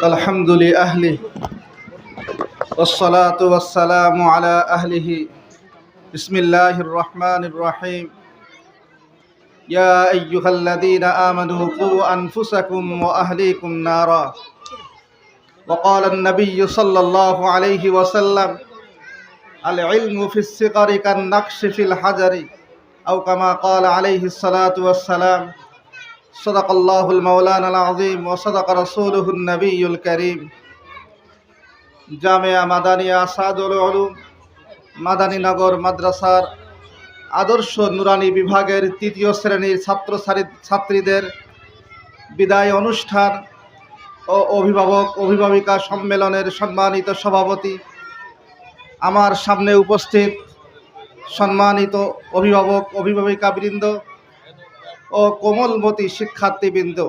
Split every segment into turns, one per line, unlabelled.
الحمد لأهله والصلاة والسلام على أهله بسم الله الرحمن الرحيم يا أيها الذين آمنوا قوا أنفسكم وأهليكم نارا وقال النبي صلى الله عليه وسلم العلم في الصغر كالنقش في الحجر أو كما قال عليه الصلاة والسلام صدق الله المولانا العظيم وصدق رسوله النبي الكريم জামিয়া মাদানিয়া আসাদুল উলুম মাদানীনগর মাদ্রাসার আদর্শ নুরানি বিভাগের তৃতীয় শ্রেণীর ছাত্রছাত্রীদের বিদায় অনুষ্ঠান ও অভিভাবক অভিভাবিকা সম্মেলনের সম্মানিত সভাপতি, আমার সামনে উপস্থিত সম্মানিত অভিভাবক অভিভাবিকাবৃন্দ ও কোমলমতি শিক্ষার্থীবৃন্দ,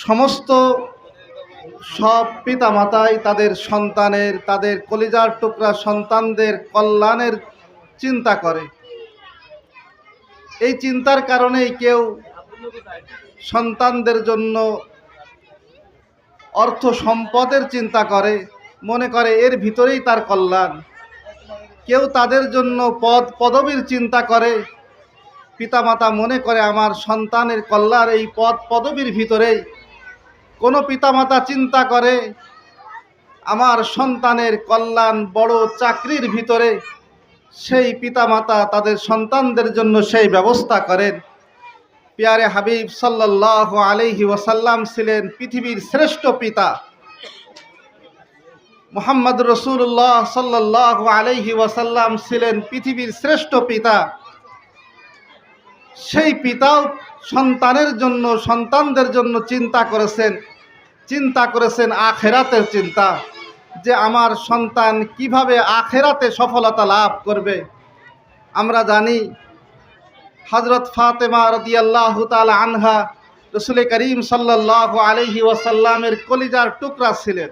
সমস্ত সব পিতামাতাই তাদের সন্তানের, তাদের কলিজার টুকরা সন্তানদের কল্যাণের চিন্তা করে। এই চিন্তার কারণেই কেউ সন্তানদের জন্য অর্থ সম্পদের চিন্তা করে, মনে করে এর ভিতরেই তার কল্যাণ। কেউ তাদের জন্য পদ পদবীর চিন্তা করে, পিতামাতা মনে করে আমার সন্তানের কল্যাণ এই পদ পদবীর ভিতরেই। কোনো পিতামাতা চিন্তা করে আমার সন্তানের কল্যাণ বড় চাকরির ভিতরে, সেই পিতামাতা তাদের সন্তানদের জন্য সেই ব্যবস্থা করেন। প্যারে হাবিব সাল্লাল্লাহু আলাইহি ওয়াসাল্লাম ছিলেন পৃথিবীর শ্রেষ্ঠ পিতা। মুহাম্মদ রাসূলুল্লাহ সাল্লাল্লাহু আলাইহি ওয়াসাল্লাম ছিলেন পৃথিবীর শ্রেষ্ঠ পিতা। সেই পিতাও সন্তানের জন্য, সন্তানদের জন্য চিন্তা করেছেন আখিরাতের চিন্তা, যে আমার সন্তান কিভাবে আখিরাতে সফলতা লাভ করবে। আমরা জানি হযরত ফাতেমা রাদিয়াল্লাহু তাআলা আনহা রাসূল করিম সাল্লাল্লাহু আলাইহি ওয়াসাল্লামের কলিজার টুকরা ছিলেন,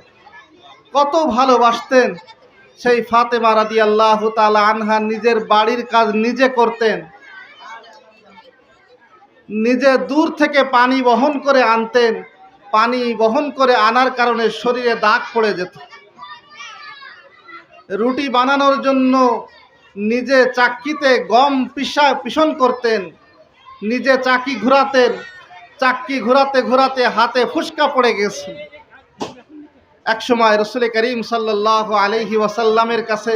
কত ভালোবাসতেন। সেই ফাতেমা রাদিয়াল্লাহু তাআলা আনহা নিজের বাড়ির কাজ নিজে করতেন, নিজে দূর থেকে পানি বহন করে আনতেন। পানি বহন করে আনার কারণে শরীরে দাগ পড়ে যেত। রুটি বানানোর জন্য নিজে চাক্কিতে গম পিষণ করতেন, নিজে চাকি ঘোরাতেন। চাক্কি ঘোরাতে ঘোরাতে হাতে ফুসকা পড়ে গেছে। একসময় রাসূল করিম সাল্লাল্লাহু আলাইহি ওয়াসাল্লামের কাছে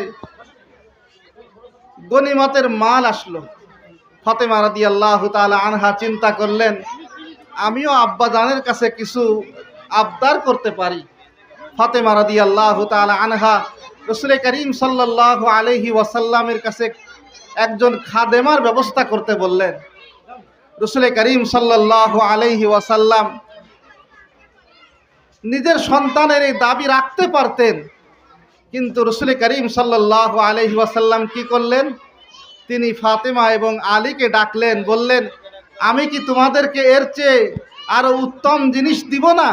গনিমতের মাল আসলো। ফাতেমা রাদিয়াল্লাহু তাআলা আনহা চিন্তা করলেন, আমিও আব্বাজানের কাছে কিছু আবদার করতে পারি। ফাতেমা রাদিয়াল্লাহু তাআলা আনহা রাসূল করিম সাল্লাল্লাহু আলাইহি ওয়াসাল্লামের কাছে একজন খাদেমার ব্যবস্থা করতে বললেন। রাসূল করিম সাল্লাল্লাহু আলাইহি ওয়াসাল্লাম নিজের সন্তানের এই দাবি রাখতে পারতেন, কিন্তু রাসূল করিম সাল্লাল্লাহু আলাইহি ওয়াসাল্লাম কি করলেন? তিনি ফাতেমা এবং আলীকে ডাকলেন, বললেন, আমি কি তোমাদেরকে এর চেয়ে আরো উত্তম জিনিস দিব না?